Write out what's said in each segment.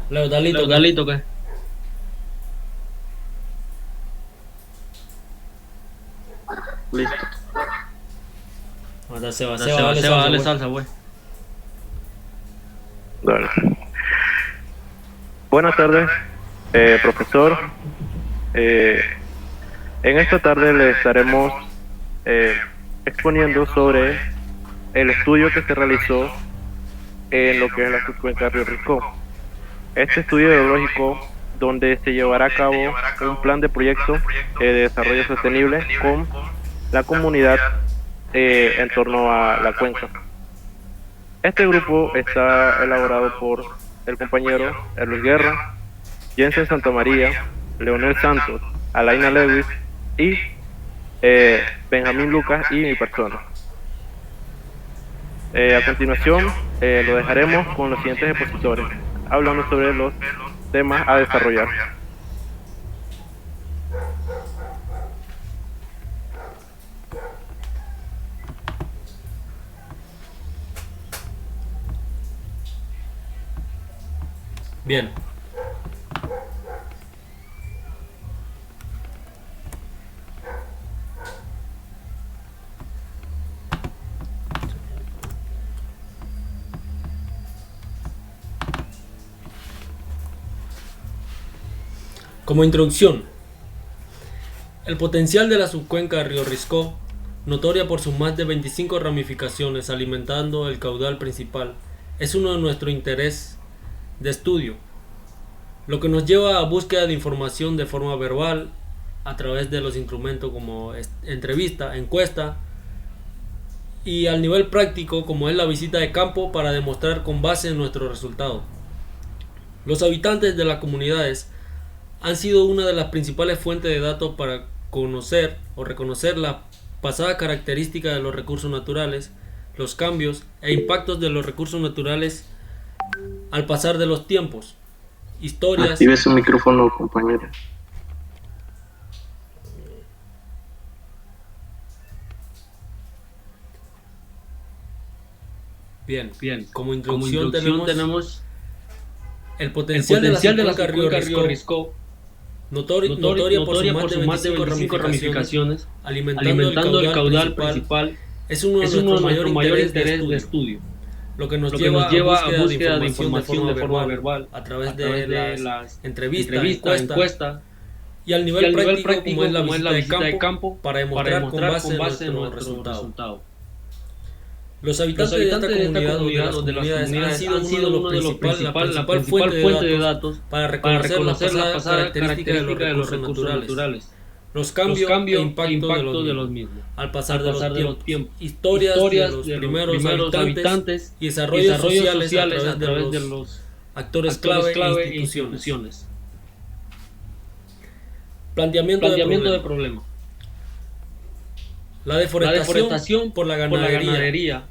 Leodalito, Leodalito, ¿qué? Listo. Manda Seba, Dale, Seba, Seba, dale Seba, salsa, dale güey. salsa, güey. Dale. Buenas tardes, profesor. Eh, en esta tarde le estaremos exponiendo sobre el estudio que se realizó en lo que es la subcuenca Río Risco. Este estudio hidrológico, donde se llevará a cabo un plan de proyecto de desarrollo sostenible con la comunidad en torno a la cuenca. Este grupo está elaborado por el compañero Luis Guerra, Jensen Santamaría, Leonel Santos, Alaina Lewis y Benjamín Lucas y mi persona. A continuación lo dejaremos con los siguientes expositores, hablando sobre los temas a desarrollar. Bien. Como introducción, el potencial de la subcuenca Río Risco, notoria por sus más de 25 ramificaciones alimentando el caudal principal, es uno de nuestro interés de estudio, lo que nos lleva a búsqueda de información de forma verbal a través de los instrumentos como entrevista, encuesta y al nivel práctico como es la visita de campo para demostrar con base en nuestros resultados. Los habitantes de las comunidades han sido una de las principales fuentes de datos para conocer o reconocer la pasada característica de los recursos naturales, los cambios e impactos de los recursos naturales al pasar de los tiempos, historias. Active su micrófono, compañero. Bien, Bien. como introducción, tenemos el potencial potencial de la subcuenca subcuenca Río Risco, Risco, notoria por sus más de 25 ramificaciones, alimentando el caudal principal, es uno de nuestros mayores intereses de estudio, lo que nos lleva a búsqueda de información de forma verbal a través de las entrevistas, encuesta y al nivel práctico como es la visita de campo para demostrar con base en nuestros resultados. Los habitantes de esta comunidad o de las comunidades han sido uno de los principales, la principal fuente de datos para reconocer la pasada característica de los recursos naturales, los cambios e impacto de los mismos al pasar de los tiempos, historias de los primeros habitantes y desarrollos sociales a través de los actores clave e instituciones. Planteamiento de problema. La deforestación por la ganadería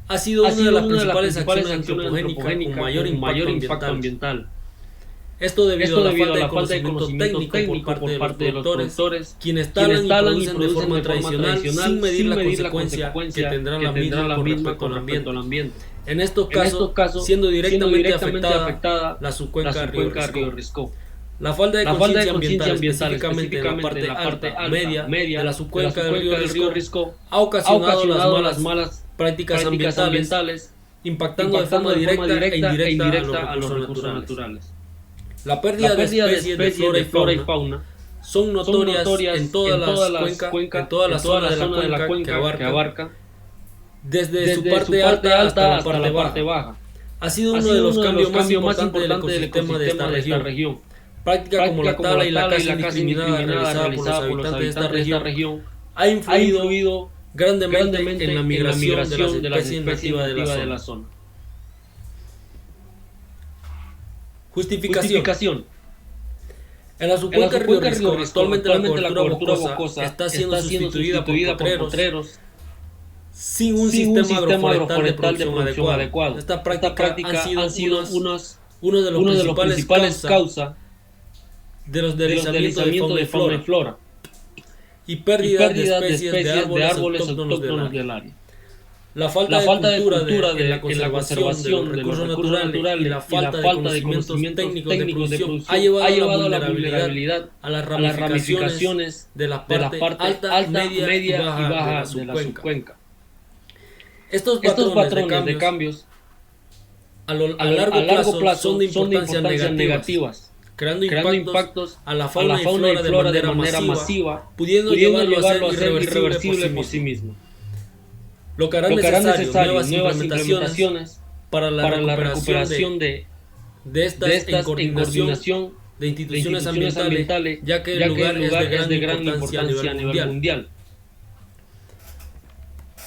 ha sido una de las principales acciones antropogénicas con mayor impacto ambiental. Esto debido a la falta de conocimiento técnico por parte de los productores, quienes talan y producen de forma tradicional sin medir la consecuencia que tendrá la misma con respecto al ambiente. En estos casos, siendo directamente afectada la subcuenca Río Risco. La falta de conciencia ambiental, específicamente en la parte alta, media de la subcuenca del río Risco, ha ocasionado las malas prácticas ambientales, impactando de forma directa e indirecta a los recursos naturales. La pérdida de especies de flora y fauna son notorias en todas las cuencas, en toda la zona de la cuenca que abarca, desde su parte alta hasta la parte baja. Ha sido uno de los cambios más importantes del ecosistema de esta región. Práctica como la tala y la caza indiscriminada realizada por los habitantes de esta región ha influido grandemente en la migración de las especies nativas de la zona. Justificación. En la subcuenca Río Risco, actualmente la cobertura bocosa está siendo sustituida por potreros sin un sistema agroforestal de producción adecuado. Esta práctica han sido uno de los principales causas de los deslizamientos de fauna y flora y pérdida de especies de árboles autóctonos del área. La falta de cultura de la conservación de los recursos naturales y la falta de conocimientos técnicos de producción ha llevado a la vulnerabilidad a las ramificaciones de la parte alta, media y baja de la subcuenca. Estos patrones de cambios a largo plazo son de importancia negativas, creando impactos a la fauna y flora de manera masiva, pudiendo llevarlo a ser irreversible por sí mismo. Lo que hará necesario nuevas implementaciones para la recuperación de estas en coordinación de instituciones ambientales, ya que el lugar es de gran importancia a nivel mundial.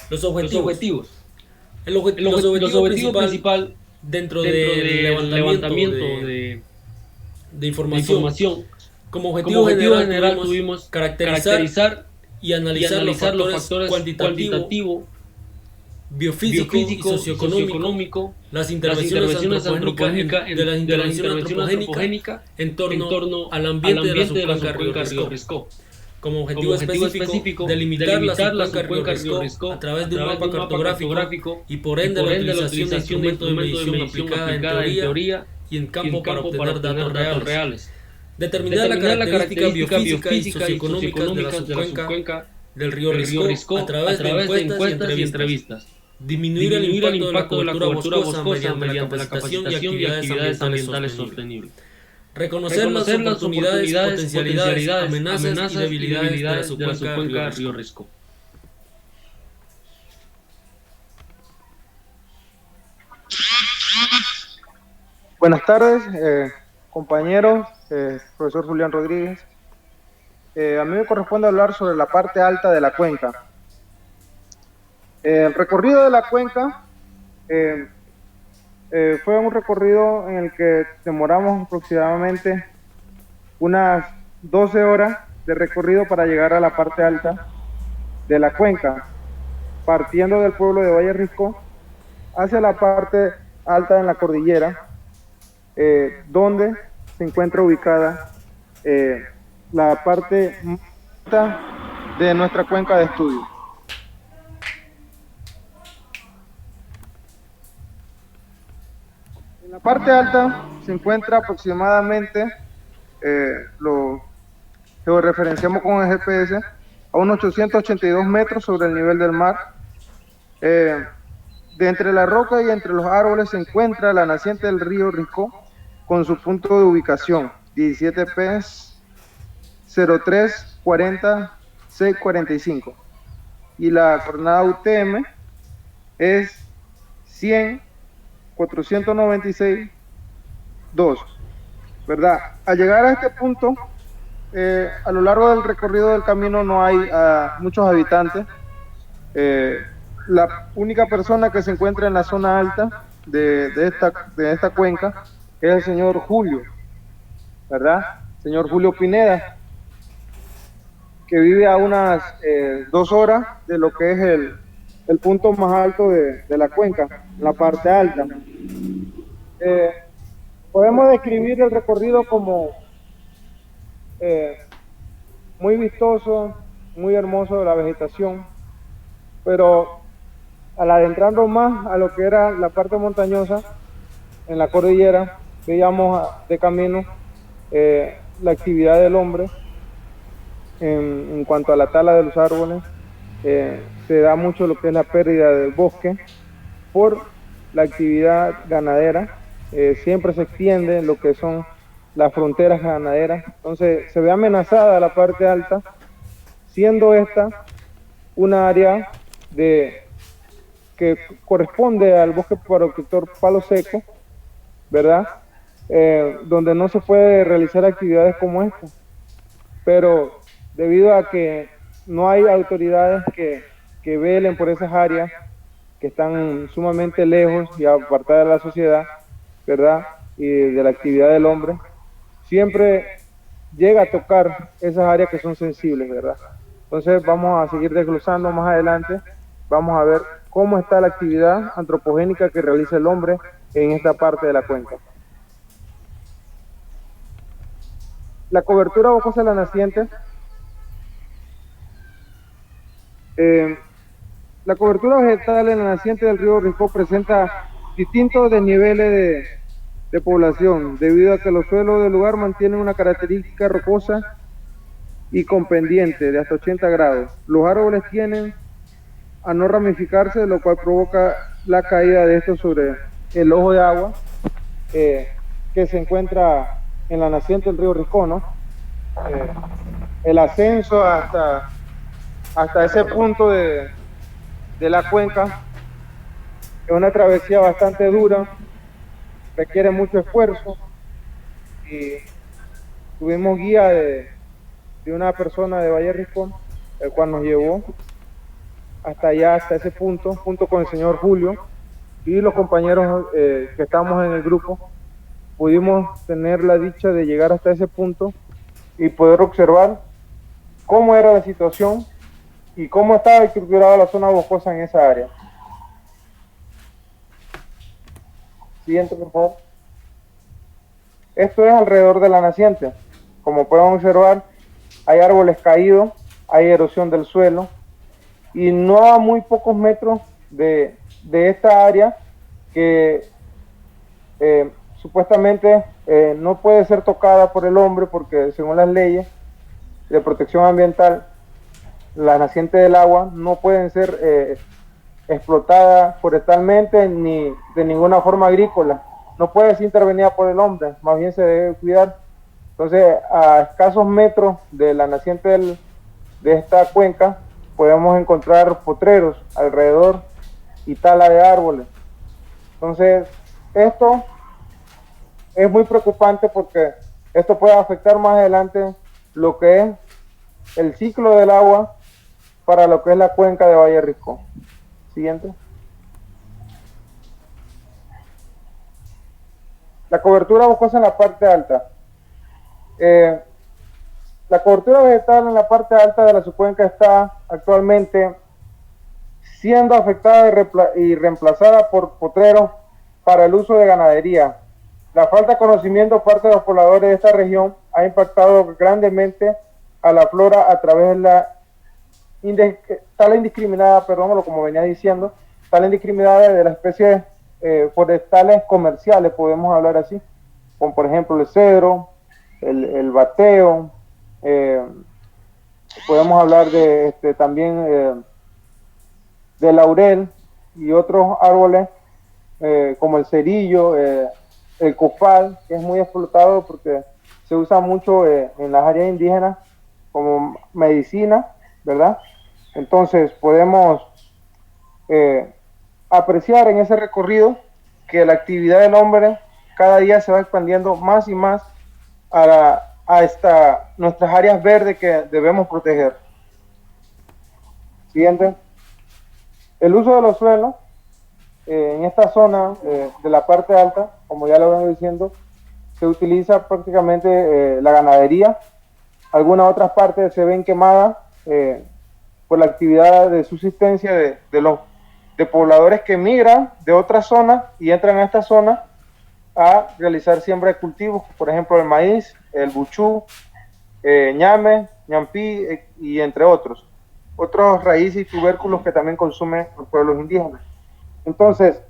Los objetivos. El objetivo principal dentro del levantamiento de información, como objetivo general tuvimos caracterizar y analizar los factores cuantitativo, biofísico y socioeconómico, las intervenciones antropogénicas en torno al ambiente de la subcuenca Río Risco. Como objetivo específico, delimitar la subcuenca Río Risco a través de un mapa cartográfico y por ende la utilización de instrumentos de medición aplicada en teoría y en campo para obtener datos reales. Determinar la característica biofísica y socioeconómica de la subcuenca del río Risco a través de encuestas y entrevistas. Disminuir el impacto de la cobertura boscosa mediante la capacitación y actividades ambientales sostenibles. Reconocer las oportunidades, potencialidades, amenazas y debilidades de la subcuenca río Risco. Buenas tardes, compañeros, profesor Julián Rodríguez. A mí me corresponde hablar sobre la parte alta de la cuenca. El recorrido de la cuenca fue un recorrido en el que demoramos aproximadamente unas 12 horas de recorrido para llegar a la parte alta de la cuenca, partiendo del pueblo de Valle Risco hacia la parte alta en la cordillera, donde se encuentra ubicada la parte alta de nuestra cuenca de estudio. En la parte alta se encuentra aproximadamente, lo georreferenciamos con el GPS, a unos 882 metros sobre el nivel del mar. De entre la roca y entre los árboles se encuentra la naciente del río Risco con su punto de ubicación 17P 03 40 645 y la coordenada UTM es 100 496 2, ¿verdad? Al llegar a este punto, a lo largo del recorrido del camino no hay muchos habitantes. La única persona que se encuentra en la zona alta de esta cuenca es el señor Julio, ¿verdad? Señor Julio Pineda, que vive a unas 2 horas de lo que es el punto más alto de la cuenca, la parte alta. Podemos describir el recorrido como muy vistoso, muy hermoso de la vegetación, pero al adentrarnos más a lo que era la parte montañosa, en la cordillera, veíamos de camino la actividad del hombre en cuanto a la tala de los árboles. Se da mucho lo que es la pérdida del bosque por la actividad ganadera. Siempre se extiende lo que son las fronteras ganaderas, entonces se ve amenazada la parte alta, siendo esta una área que corresponde al bosque protector Palo Seco, ¿verdad? Donde no se puede realizar actividades como esta, pero debido a que no hay autoridades que velen por esas áreas que están sumamente lejos y apartadas de la sociedad, ¿verdad? Y de la actividad del hombre, siempre llega a tocar esas áreas que son sensibles, ¿verdad? Entonces vamos a seguir desglosando más adelante, vamos a ver cómo está la actividad antropogénica que realiza el hombre en esta parte de la cuenca. La cobertura boscosa de la naciente La cobertura vegetal en la naciente del río Risco presenta distintos desniveles de población, debido a que los suelos del lugar mantienen una característica rocosa y con pendiente de hasta 80 grados. Los árboles tienden a no ramificarse, lo cual provoca la caída de estos sobre el ojo de agua que se encuentra en la naciente del río Risco, ¿no? El ascenso hasta ese punto de la cuenca es una travesía bastante dura, requiere mucho esfuerzo, y tuvimos guía de una persona de Valle Risco, el cual nos llevó hasta allá, hasta ese punto, junto con el señor Julio y los compañeros que estamos en el grupo. Pudimos tener la dicha de llegar hasta ese punto y poder observar cómo era la situación y cómo estaba estructurada la zona boscosa en esa área. Siguiente, por favor. Esto es alrededor de la naciente. Como pueden observar, hay árboles caídos, hay erosión del suelo, y no a muy pocos metros de esta área que supuestamente no puede ser tocada por el hombre, porque según las leyes de protección ambiental, las nacientes del agua no pueden ser explotadas forestalmente ni de ninguna forma agrícola. No puede ser intervenida por el hombre, más bien se debe cuidar. Entonces, a escasos metros de la naciente de esta cuenca, podemos encontrar potreros alrededor y tala de árboles. Entonces, esto es muy preocupante porque esto puede afectar más adelante lo que es el ciclo del agua para lo que es la cuenca de Valle Risco. Siguiente. La cobertura boscosa en la parte alta. La cobertura vegetal en la parte alta de la subcuenca está actualmente siendo afectada y reemplazada por potreros para el uso de ganadería. La falta de conocimiento por parte de los pobladores de esta región ha impactado grandemente a la flora a través de la tala indiscriminada, como venía diciendo, tala indiscriminada de las especies forestales comerciales, podemos hablar así, como por ejemplo el cedro, el bateo, podemos hablar de también de laurel y otros árboles como el cerillo, el copal, que es muy explotado porque se usa mucho en las áreas indígenas como medicina, ¿verdad? Entonces podemos apreciar en ese recorrido que la actividad del hombre cada día se va expandiendo más y más a nuestras áreas verdes que debemos proteger. Siguiente. El uso de los suelos en esta zona de la parte alta, como ya lo vengo diciendo, se utiliza prácticamente la ganadería. Algunas otras partes se ven quemadas por la actividad de subsistencia de pobladores que migran de otras zonas y entran a esta zona a realizar siembra de cultivos, por ejemplo el maíz, el buchú, ñame, ñampí y entre otros raíces y tubérculos que también consumen los pueblos indígenas. Entonces,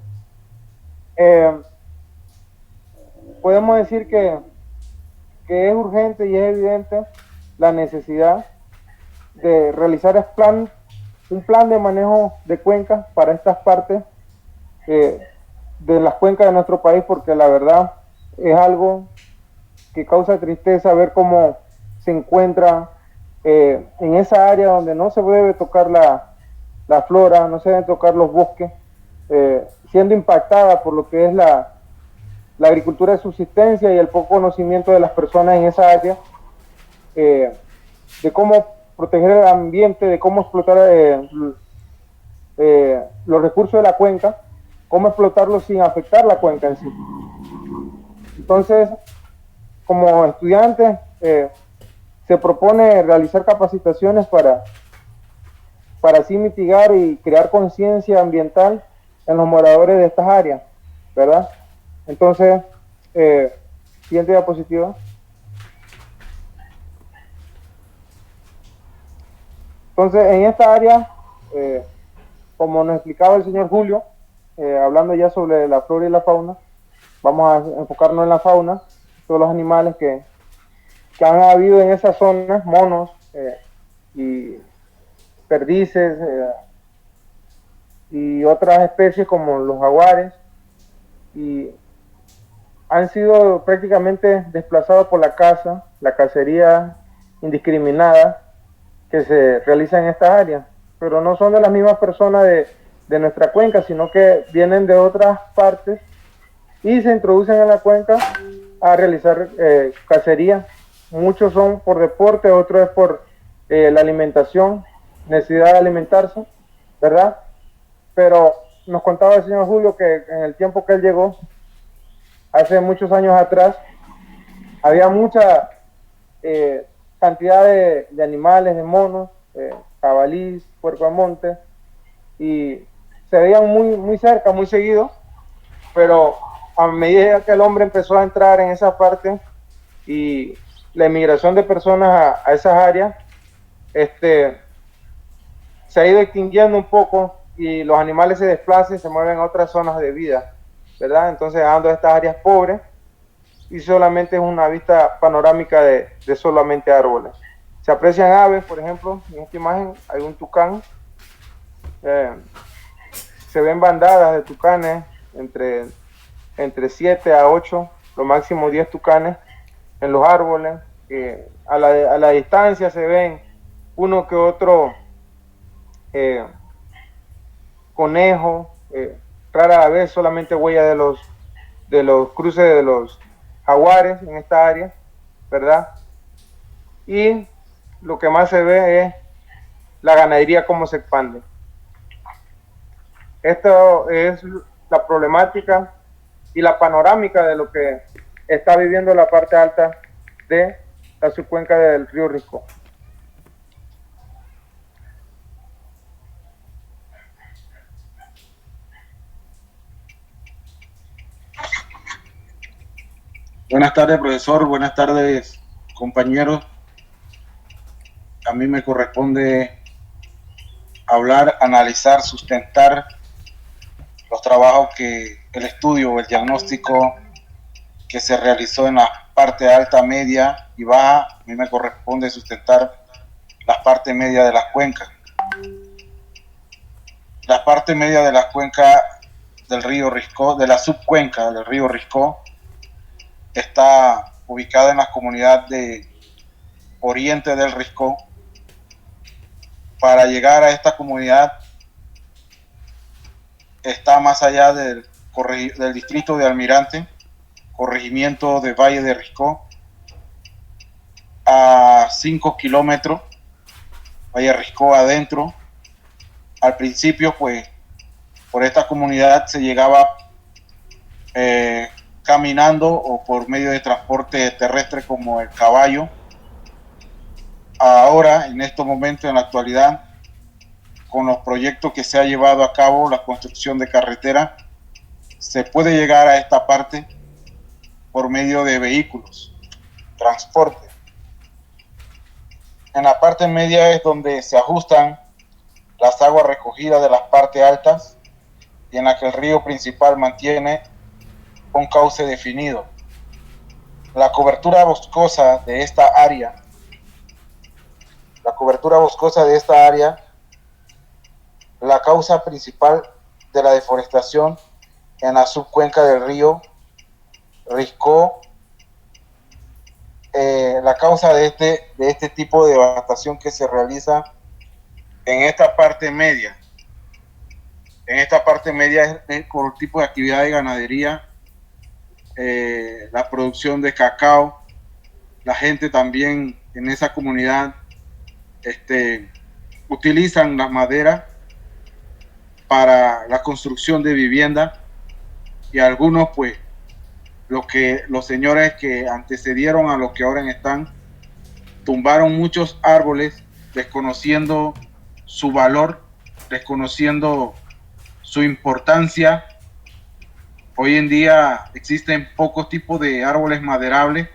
podemos decir que es urgente y es evidente la necesidad de realizar un plan de manejo de cuencas para estas partes de las cuencas de nuestro país, porque la verdad es algo que causa tristeza ver cómo se encuentra en esa área donde no se debe tocar la flora, no se deben tocar los bosques, siendo impactada por lo que es la agricultura de subsistencia y el poco conocimiento de las personas en esa área, de cómo proteger el ambiente, de cómo explotar los recursos de la cuenca, cómo explotarlos sin afectar la cuenca en sí. Entonces, como estudiantes, se propone realizar capacitaciones para así mitigar y crear conciencia ambiental en los moradores de estas áreas, ¿verdad? Entonces, siguiente diapositiva. Entonces, en esta área como nos explicaba el señor Julio, hablando ya sobre la flora y la fauna, vamos a enfocarnos en la fauna, todos los animales que han habido en esas zonas, monos y perdices y otras especies como los jaguares, y han sido prácticamente desplazados por la caza, la cacería indiscriminada que se realiza en estas áreas, pero no son de las mismas personas de nuestra cuenca, sino que vienen de otras partes y se introducen en la cuenca a realizar cacería. Muchos son por deporte, otros es por la alimentación, necesidad de alimentarse, ¿verdad? Pero nos contaba el señor Julio que en el tiempo que él llegó, hace muchos años atrás, había mucha cantidad de animales, de monos, jabalís, puerco de monte, y se veían muy cerca, muy seguido, pero a medida que el hombre empezó a entrar en esa parte y la emigración de personas a esas áreas, se ha ido extinguiendo un poco y los animales se desplazan y se mueven a otras zonas de vida, ¿verdad? Entonces dejando estas áreas pobres y solamente es una vista panorámica de solamente árboles. Se aprecian aves, por ejemplo, en esta imagen hay un tucán, se ven bandadas de tucanes, entre 7 a 8, lo máximo 10 tucanes en los árboles. A la distancia se ven uno que otro conejo, rara vez solamente huella de los cruces de los jaguares en esta área, ¿verdad? Y lo que más se ve es la ganadería, cómo se expande. Esto es la problemática y la panorámica de lo que está viviendo la parte alta de la subcuenca del río Risco. Buenas tardes, profesor. Buenas tardes, compañeros. A mí me corresponde hablar, analizar, sustentar los trabajos el estudio, el diagnóstico que se realizó en la parte alta, media y baja. A mí me corresponde sustentar la parte media de las cuencas. La parte media de la cuenca del río Risco, de la subcuenca del río Risco, está ubicada en la comunidad de Oriente del Risco. Para llegar a esta comunidad está más allá del distrito de Almirante, corregimiento de Valle de Risco, a 5 kilómetros, Valle Risco adentro. Al principio, pues, por esta comunidad se llegaba caminando o por medio de transporte terrestre como el caballo. Ahora, en estos momentos, en la actualidad, con los proyectos que se ha llevado a cabo, la construcción de carretera, se puede llegar a esta parte por medio de vehículos, transporte. En la parte media es donde se ajustan las aguas recogidas de las partes altas y en la que el río principal mantiene un cauce definido. La cobertura boscosa de esta área, la causa principal de la deforestación en la subcuenca del río Risco, la causa de este tipo de devastación que se realiza en esta parte media. En esta parte media es por el tipo de actividad de ganadería, la producción de cacao. La gente también en esa comunidad utilizan las maderas para la construcción de vivienda, y algunos, pues, los señores que antecedieron a los que ahora están, tumbaron muchos árboles desconociendo su valor, desconociendo su importancia. Hoy en día existen pocos tipos de árboles maderables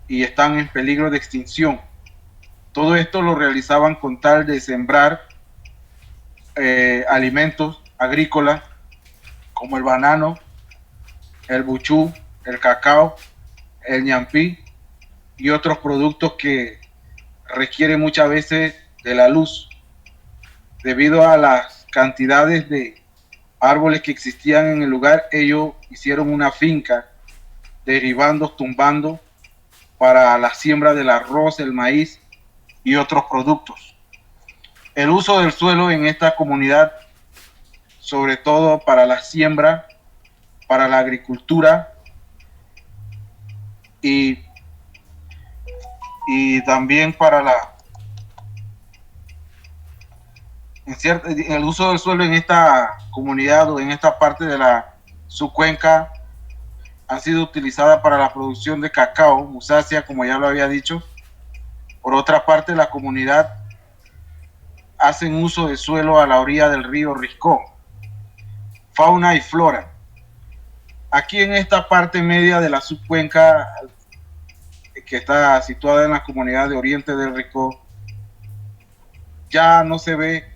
y están en peligro de extinción. Todo esto lo realizaban con tal de sembrar alimentos agrícolas como el banano, el buchú, el cacao, el ñampí y otros productos que requieren muchas veces de la luz debido a las cantidades de árboles que existían en el lugar. Ellos hicieron una finca derribando, tumbando para la siembra del arroz, el maíz y otros productos. El uso del suelo en esta comunidad, sobre todo para la siembra, para la agricultura y también para el uso del suelo en esta comunidad o en esta parte de la subcuenca han sido utilizadas para la producción de cacao, musácea, como ya lo había dicho. Por otra parte, la comunidad hacen uso de suelo a la orilla del río Risco. Fauna y flora. Aquí en esta parte media de la subcuenca, que está situada en la comunidad de Oriente del Risco, ya no se ve,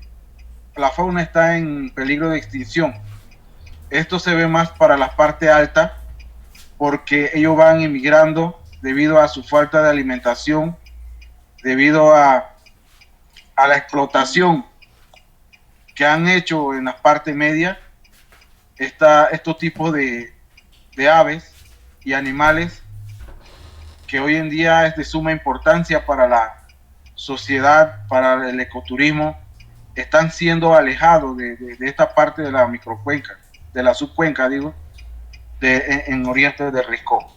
la fauna está en peligro de extinción. Esto se ve más para la parte alta, porque ellos van emigrando debido a su falta de alimentación, debido a la explotación que han hecho en la parte media. Estos tipos de aves y animales que hoy en día es de suma importancia para la sociedad, para el ecoturismo, están siendo alejados de esta parte de la microcuenca, de la subcuenca, digo, en Oriente del Risco.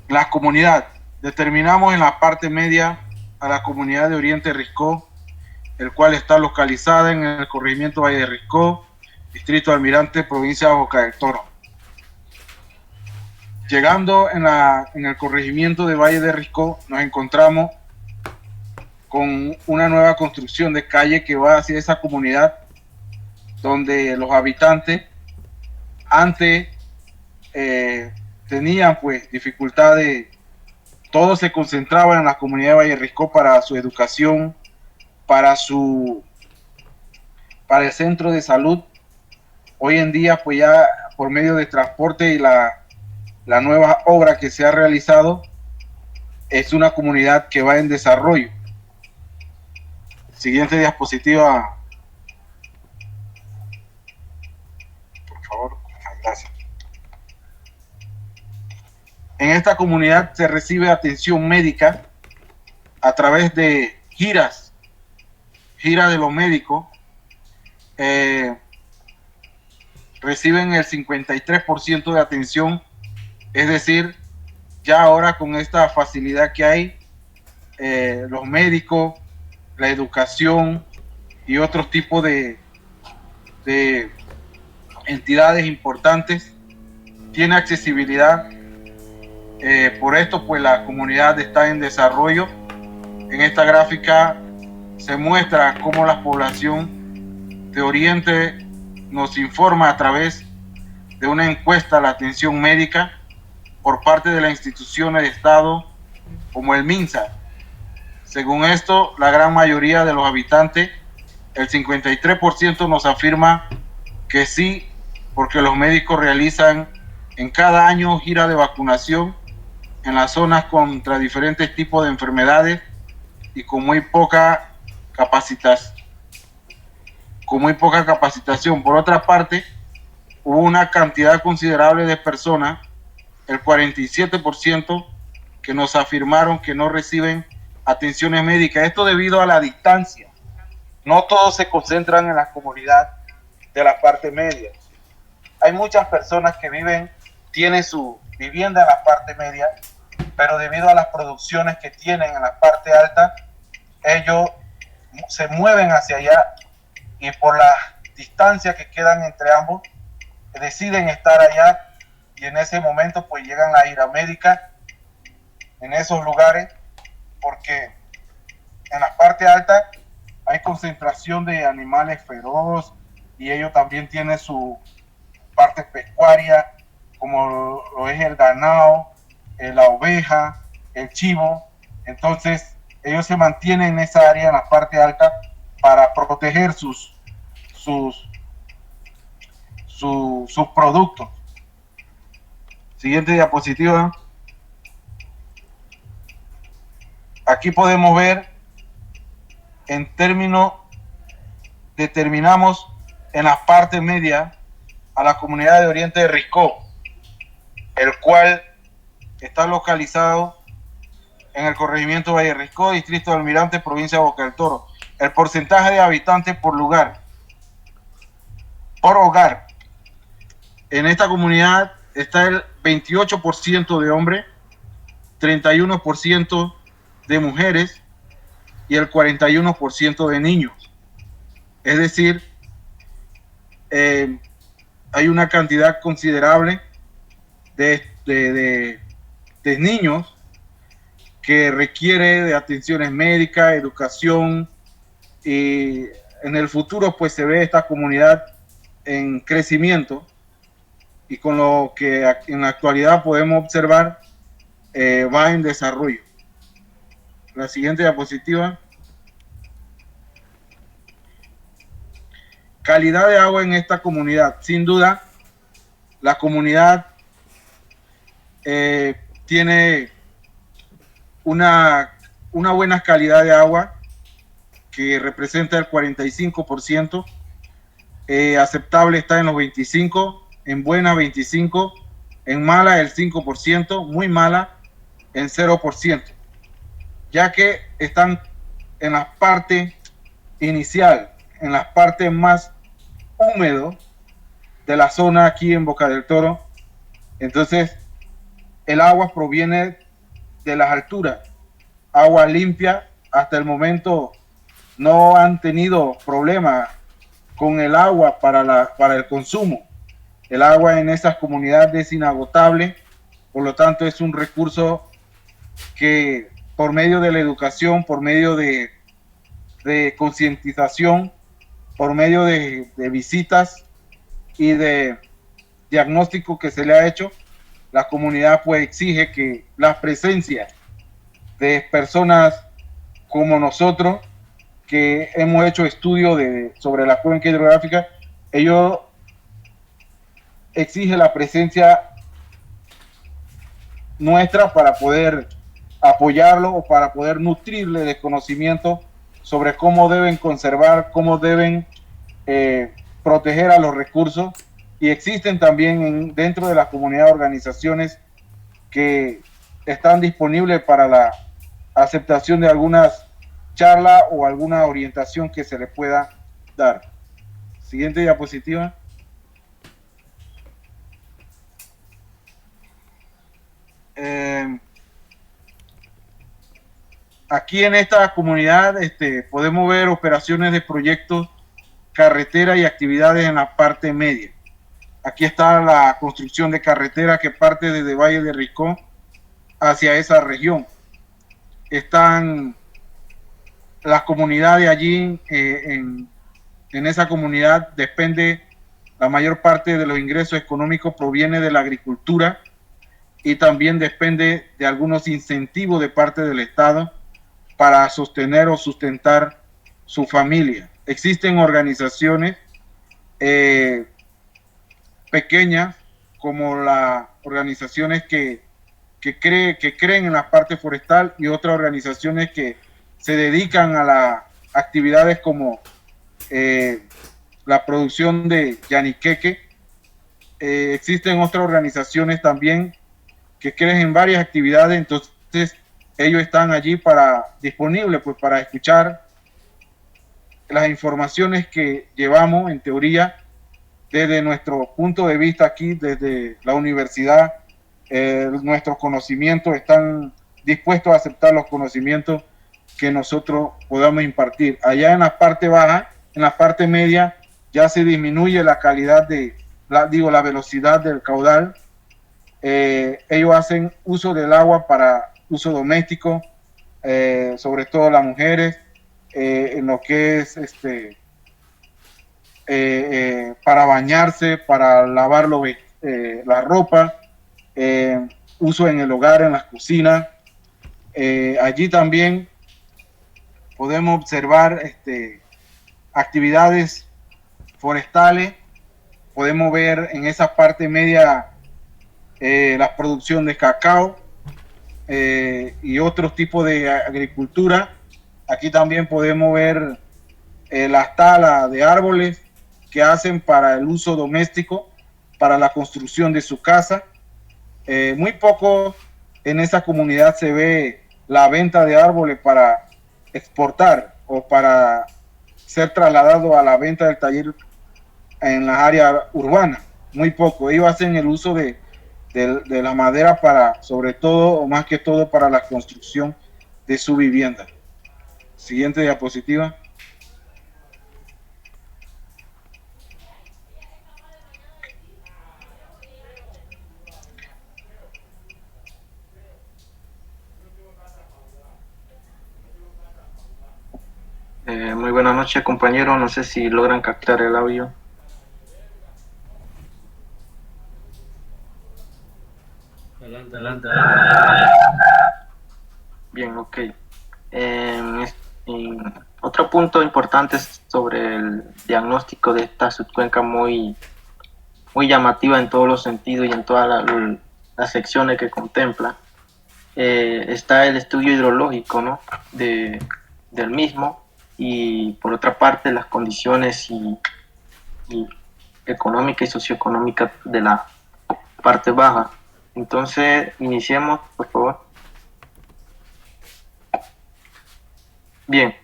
La comunidad, determinamos en la parte media a la comunidad de Oriente Risco, el cual está localizada en el corregimiento Valle de Risco, distrito Almirante, provincia de Boca del Toro. Llegando en el corregimiento de Valle de Risco, nos encontramos con una nueva construcción de calle que va hacia esa comunidad, donde los habitantes antes tenían pues dificultad todo se concentraba en la comunidad de Valle Risco para su educación, para el centro de salud. Hoy en día pues ya por medio de transporte y la nueva obra que se ha realizado, es una comunidad que va en desarrollo. Siguiente diapositiva, por favor. Gracias. En esta comunidad se recibe atención médica a través de giras de los médicos. Reciben el 53% de atención, es decir, ya ahora con esta facilidad que hay, los médicos, la educación y otros tipos de entidades importantes tiene accesibilidad. Por esto pues la comunidad está en desarrollo. En esta gráfica se muestra cómo la población de Oriente nos informa a través de una encuesta a la atención médica por parte de las instituciones de Estado como el MINSA. Según esto, la gran mayoría de los habitantes, el 53%, nos afirma que sí, porque los médicos realizan en cada año gira de vacunación en las zonas contra diferentes tipos de enfermedades y con muy poca capacitación. Por otra parte, hubo una cantidad considerable de personas, el 47%, que nos afirmaron que no reciben atenciones médicas. Esto debido a la distancia. No todos se concentran en la comunidad de la parte media. Hay muchas personas que tienen su vivienda en la parte media, pero debido a las producciones que tienen en la parte alta, ellos se mueven hacia allá y por la distancia que quedan entre ambos, deciden estar allá y en ese momento pues llegan la gira médica en esos lugares, porque en la parte alta hay concentración de animales feroz y ellos también tienen su parte pecuaria, como lo es el ganado, la oveja, el chivo. Entonces ellos se mantienen en esa área, en la parte alta, para proteger sus productos. Siguiente diapositiva. Aquí podemos ver en términos, determinamos en la parte media a la comunidad de Oriente de Risco, el cual está localizado en el corregimiento Valle de Risco, distrito de Almirante, provincia de Boca del Toro. El porcentaje de habitantes por hogar. En esta comunidad está el 28% de hombres, 31% de mujeres y el 41% de niños. Es decir, hay una cantidad considerable de niños que requiere de atenciones médicas, educación, y en el futuro pues se ve esta comunidad en crecimiento, y con lo que en la actualidad podemos observar va en desarrollo. La siguiente diapositiva. Calidad de agua en esta comunidad. Sin duda, la comunidad tiene una buena calidad de agua que representa el 45%. Aceptable está en los 25%, en buena 25%, en mala el 5%, muy mala en 0%, ya que están en la parte inicial, en la parte más húmedo de la zona aquí en Boca del Toro. Entonces el agua proviene de las alturas, agua limpia. Hasta el momento no han tenido problema con el agua para el consumo. El agua en esas comunidades es inagotable, por lo tanto es un recurso que por medio de la educación, por medio de concientización, por medio de visitas y de diagnóstico que se le ha hecho, la comunidad pues exige que la presencia de personas como nosotros, que hemos hecho estudios sobre la cuenca hidrográfica, ellos exigen la presencia nuestra para poder apoyarlo o para poder nutrirle de conocimiento sobre cómo deben conservar, cómo deben proteger a los recursos. Y existen también dentro de la comunidad organizaciones que están disponibles para la aceptación de algunas charlas o alguna orientación que se les pueda dar. Siguiente diapositiva. Aquí en esta comunidad podemos ver operaciones de proyectos, carretera y actividades en la parte media. Aquí está la construcción de carretera que parte desde Valle de Risco hacia esa región. Están las comunidades allí, en esa comunidad depende, la mayor parte de los ingresos económicos proviene de la agricultura y también depende de algunos incentivos de parte del Estado para sostener o sustentar su familia. Existen organizaciones pequeñas, como las organizaciones que creen en la parte forestal, y otras organizaciones que se dedican a las actividades como la producción de yaniqueque. Existen otras organizaciones también que creen en varias actividades, entonces ellos están allí disponibles pues para escuchar las informaciones que llevamos en teoría desde nuestro punto de vista aquí, desde la universidad. Nuestros conocimientos, están dispuestos a aceptar los conocimientos que nosotros podamos impartir. Allá en la parte baja, en la parte media, ya se disminuye la calidad la velocidad del caudal. Ellos hacen uso del agua para uso doméstico, sobre todo las mujeres, en lo que es para bañarse, para lavar la ropa, uso en el hogar, en las cocinas. Allí también podemos observar actividades forestales. Podemos ver en esa parte media la producción de cacao y otros tipos de agricultura. Aquí también podemos ver las talas de árboles que hacen para el uso doméstico, para la construcción de su casa. Muy poco en esa comunidad se ve la venta de árboles para exportar o para ser trasladado a la venta del taller en las áreas urbanas. Muy poco. Ellos hacen el uso de la madera para, sobre todo, o más que todo, para la construcción de su vivienda. Siguiente diapositiva. Muy buenas noches, compañeros. No sé si logran captar el audio. Adelante. Bien, ok. Otro punto importante es sobre el diagnóstico de esta subcuenca muy llamativa en todos los sentidos y en todas las secciones que contempla. Está el estudio hidrológico, ¿no? del mismo, y por otra parte las condiciones y económicas y socioeconómicas de la parte baja. Entonces, iniciemos, por favor. Bien,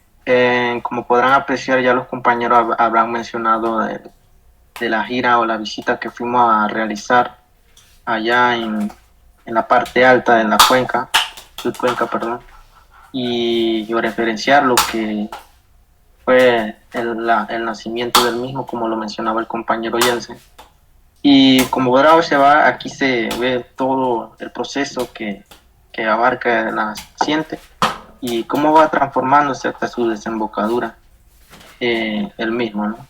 como podrán apreciar, ya los compañeros habrán mencionado de la gira o la visita que fuimos a realizar allá en la parte alta de la subcuenca, perdón, y referenciar lo que fue el nacimiento del mismo, como lo mencionaba el compañero Jensen. Y como podrán observar, aquí se ve todo el proceso que abarca la naciente y cómo va transformándose hasta su desembocadura el mismo, ¿no?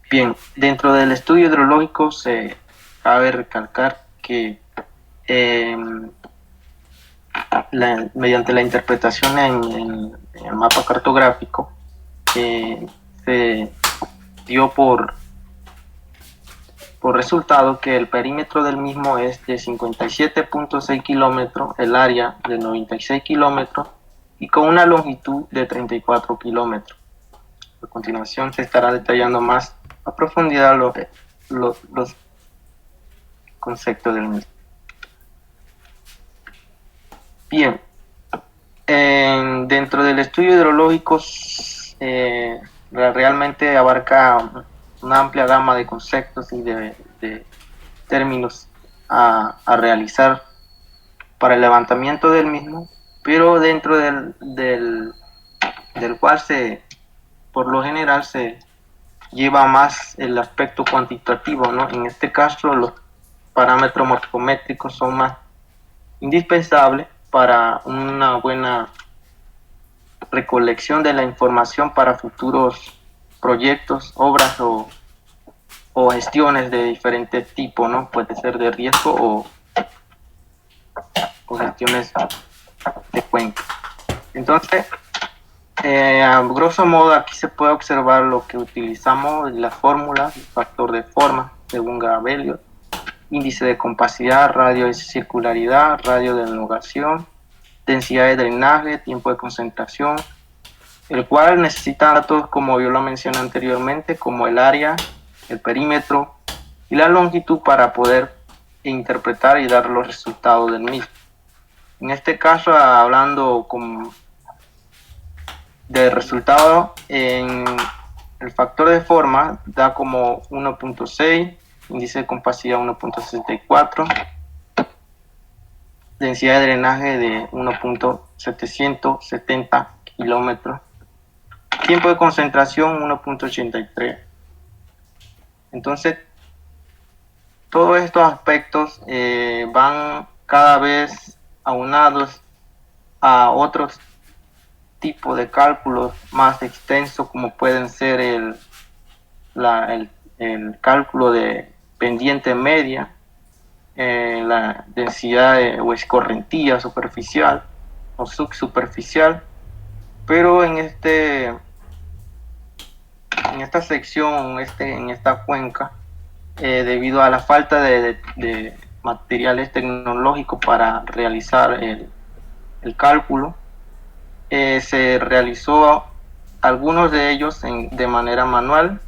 Bien, dentro del estudio hidrológico se cabe recalcar que mediante la interpretación en el mapa cartográfico se dio por resultado que el perímetro del mismo es de 57.6 kilómetros, el área de 96 kilómetros y con una longitud de 34 kilómetros. A continuación se estará detallando más a profundidad los conceptos del mismo. Bien, dentro del estudio hidrológico realmente abarca una amplia gama de conceptos y de términos a realizar para el levantamiento del mismo, pero dentro del cual por lo general se lleva más el aspecto cuantitativo, ¿no? En este caso los parámetros morfométricos son más indispensables para una buena recolección de la información para futuros proyectos, obras o gestiones de diferentes tipos, ¿no? Puede ser de riesgo o gestiones de cuenca. Entonces, a grosso modo aquí se puede observar lo que utilizamos, las fórmulas, el factor de forma según Gabelio, índice de compacidad, radio de circularidad, radio de elongación, densidad de drenaje, tiempo de concentración, el cual necesita datos, como yo lo mencioné anteriormente, como el área, el perímetro y la longitud para poder interpretar y dar los resultados del mismo. En este caso, hablando de resultado, en el factor de forma da como 1.6, índice de compacidad 1.64, densidad de drenaje de 1.770 kilómetros, tiempo de concentración 1.83. Entonces, todos estos aspectos van cada vez aunados a otros tipos de cálculos más extensos, como pueden ser el cálculo de pendiente media, la densidad o escorrentía superficial o subsuperficial, pero en este en esta sección, en esta cuenca, debido a la falta de materiales tecnológicos para realizar el cálculo, se realizó algunos de ellos de manera manual,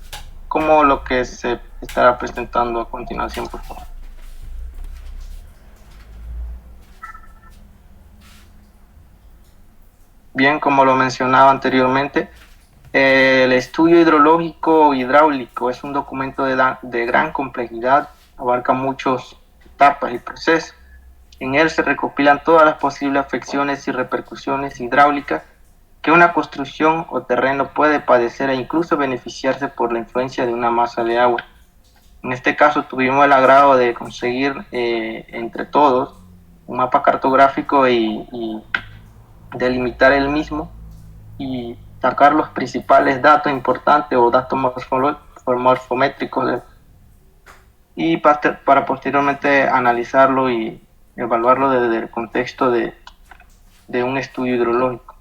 como lo que se estará presentando a continuación, por favor. Bien, como lo mencionaba anteriormente, el estudio hidrológico hidráulico es un documento de gran complejidad, abarca muchas etapas y procesos. En él se recopilan todas las posibles afecciones y repercusiones hidráulicas que una construcción o terreno puede padecer e incluso beneficiarse por la influencia de una masa de agua. En este caso tuvimos el agrado de conseguir entre todos un mapa cartográfico y delimitar el mismo y sacar los principales datos importantes o datos morfométricos y para posteriormente analizarlo y evaluarlo desde el contexto de un estudio hidrológico.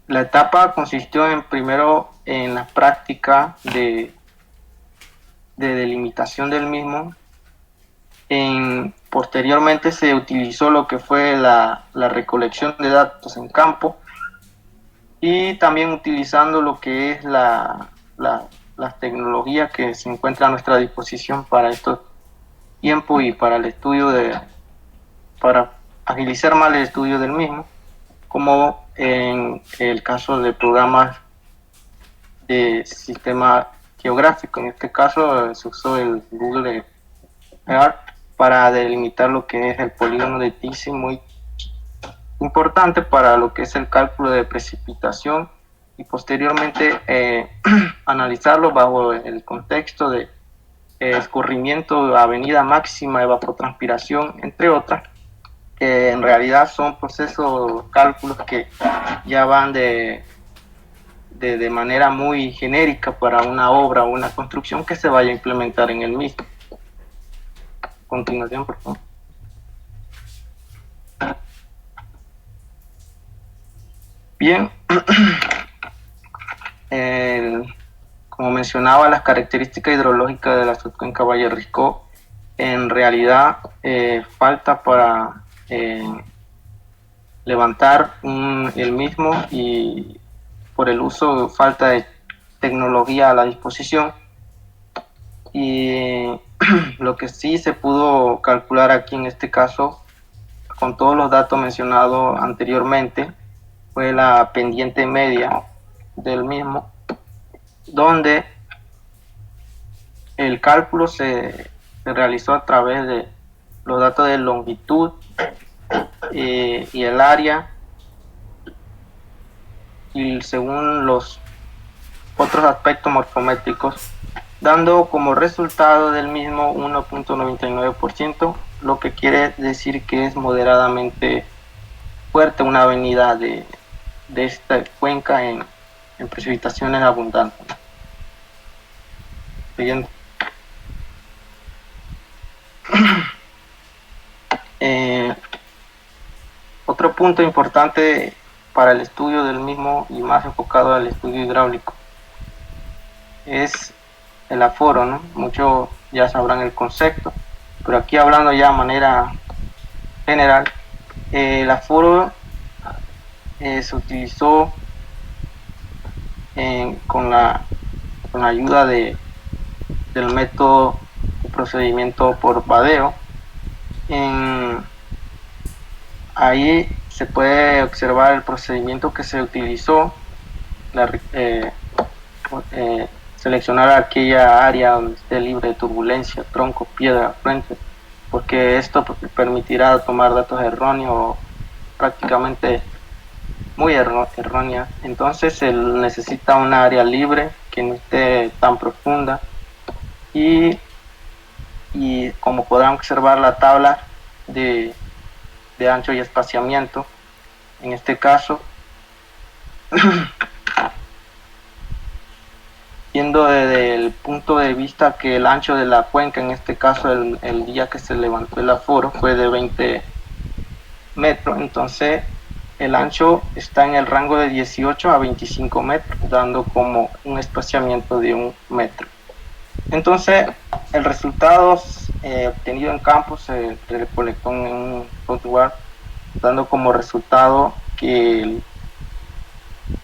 La etapa consistió primero en la práctica de delimitación del mismo. Posteriormente se utilizó lo que fue la recolección de datos en campo y también utilizando lo que es las tecnologías que se encuentran a nuestra disposición para estos tiempos y para el estudio para agilizar más el estudio del mismo, como en el caso de programas de sistema geográfico. En este caso se usó el Google Earth para delimitar lo que es el polígono de Thyssen, muy importante para lo que es el cálculo de precipitación, y posteriormente analizarlo bajo el contexto de escurrimiento, avenida máxima, evapotranspiración, entre otras, que en realidad son procesos, cálculos que ya van de manera muy genérica para una obra o una construcción que se vaya a implementar en el mismo. Continuación, por favor. Bien, como mencionaba, las características hidrológicas de la subcuenca Valle Risco, en realidad falta para levantar el mismo, y por el uso, falta de tecnología a la disposición. Y lo que sí se pudo calcular aquí en este caso, con todos los datos mencionados anteriormente, fue la pendiente media del mismo, donde el cálculo se realizó a través de los datos de longitud y el área, y según los otros aspectos morfométricos, dando como resultado del mismo 1.99%, lo que quiere decir que es moderadamente fuerte una avenida de esta cuenca en precipitaciones abundantes. Siguiente. Otro punto importante para el estudio del mismo, y más enfocado al estudio hidráulico, es el aforo, ¿no? Muchos ya sabrán el concepto, pero aquí hablando ya de manera general, el aforo se utilizó con la ayuda del método o procedimiento por vadeo. Ahí se puede observar el procedimiento que se utilizó, seleccionar aquella área donde esté libre de turbulencia, tronco, piedra, frente, porque esto permitirá tomar datos erróneos, prácticamente muy erróneas. Entonces se necesita un área libre que no esté tan profunda, y como podrán observar la tabla de ancho y espaciamiento, en este caso viendo desde el punto de vista que el ancho de la cuenca, en este caso el día que se levantó el aforo, fue de 20 metros, entonces el ancho está en el rango de 18 a 25 metros, dando como un espaciamiento de 1 metro. Entonces, el resultado obtenido en campo se recolectó en un software, dando como resultado que el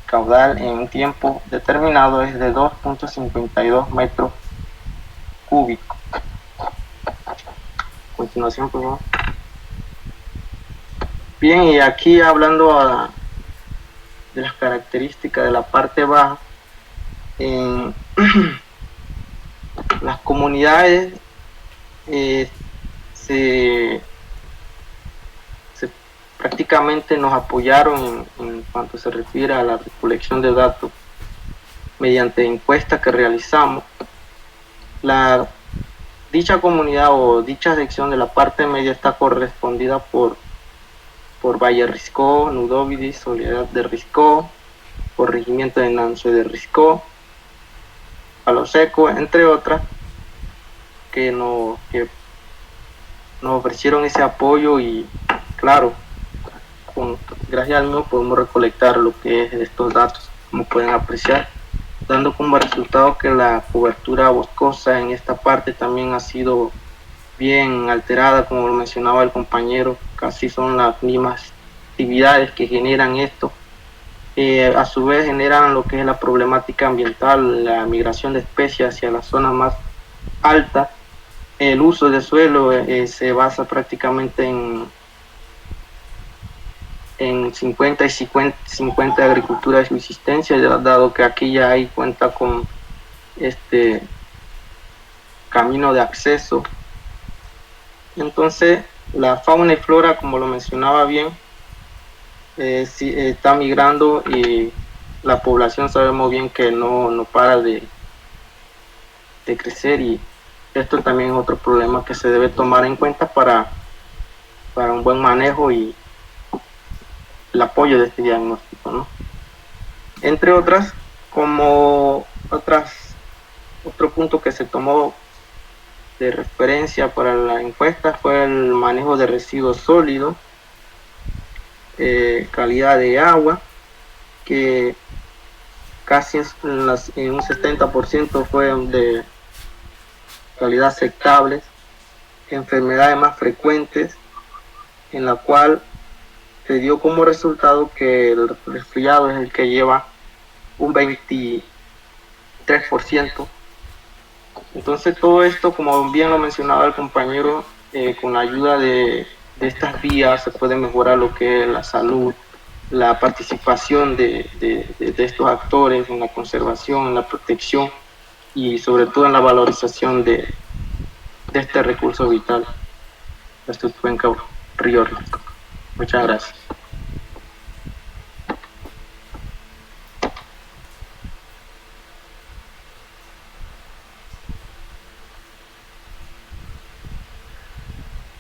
caudal en un tiempo determinado es de 2.52 metros cúbicos. A continuación, por favor. Bien, y aquí hablando de las características de la parte baja, en las comunidades prácticamente nos apoyaron en cuanto se refiere a la recolección de datos mediante encuestas que realizamos. Dicha comunidad o dicha sección de la parte media está correspondida por Valle Risco, Nudóvides, Soledad de Risco, Corregimiento de Nance de Risco, Palo Seco, entre otras, que nos ofrecieron ese apoyo y claro, gracias al mismo podemos recolectar lo que es estos datos, como pueden apreciar, dando como resultado que la cobertura boscosa en esta parte también ha sido bien alterada, como lo mencionaba el compañero, casi son las mismas actividades que generan esto. A su vez generan lo que es la problemática ambiental, la migración de especies hacia las zonas más altas. El uso de suelo se basa prácticamente en 50 y 50 agricultura de subsistencia, dado que aquí ya hay cuenta con este camino de acceso. Entonces la fauna y flora, como lo mencionaba bien, sí, está migrando y la población sabemos bien que no para de crecer, y esto también es otro problema que se debe tomar en cuenta para un buen manejo y el apoyo de este diagnóstico, ¿no? Entre otras, otro punto que se tomó de referencia para la encuesta fue el manejo de residuos sólidos, calidad de agua, que casi en un 70% fue de calidad aceptables, enfermedades más frecuentes, en la cual se dio como resultado que el resfriado es el que lleva un 23%. Entonces todo esto, como bien lo mencionaba el compañero, con la ayuda de estas vías se puede mejorar lo que es la salud, la participación de estos actores en la conservación, en la protección y sobre todo en la valorización de este recurso vital, este cuenca río Risco. Muchas gracias.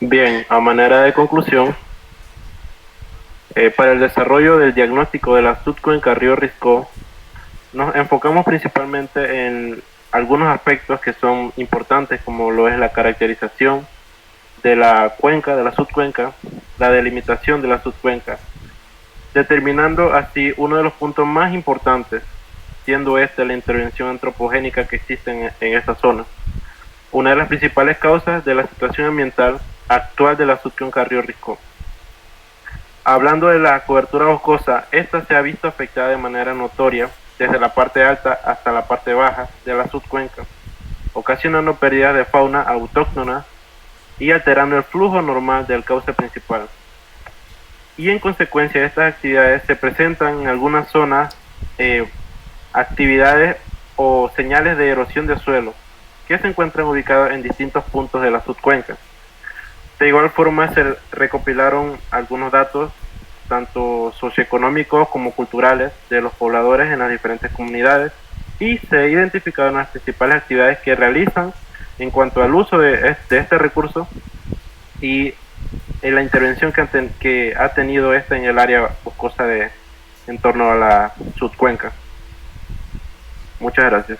Bien, a manera de conclusión, para el desarrollo del diagnóstico de la subcuenca río Risco, nos enfocamos principalmente en algunos aspectos que son importantes, como lo es la caracterización de la cuenca, de la subcuenca, la delimitación de la subcuenca, determinando así uno de los puntos más importantes, siendo la intervención antropogénica que existe en esta zona. Una de las principales causas de la situación ambiental actual de la subcuenca río Risco. Hablando de la cobertura boscosa, esta se ha visto afectada de manera notoria desde la parte alta hasta la parte baja de la subcuenca, ocasionando pérdidas de fauna autóctona y alterando el flujo normal del cauce principal. Y en consecuencia de estas actividades se presentan en algunas zonas actividades o señales de erosión de suelo que se encuentran ubicadas en distintos puntos de la subcuenca. De igual forma se recopilaron algunos datos tanto socioeconómicos como culturales de los pobladores en las diferentes comunidades y se identificaron las principales actividades que realizan en cuanto al uso de este recurso y en la intervención que ha tenido en el área boscosa en torno a la subcuenca. Muchas gracias.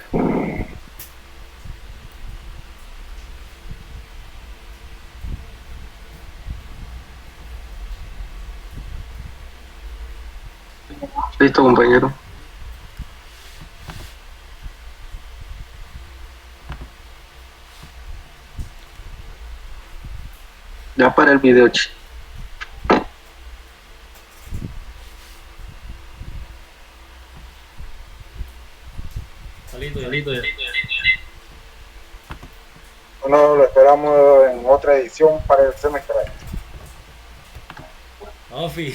Listo, compañero. Ya para el video, Salito ya. Bueno, lo esperamos en otra edición para el semestre. Ofi.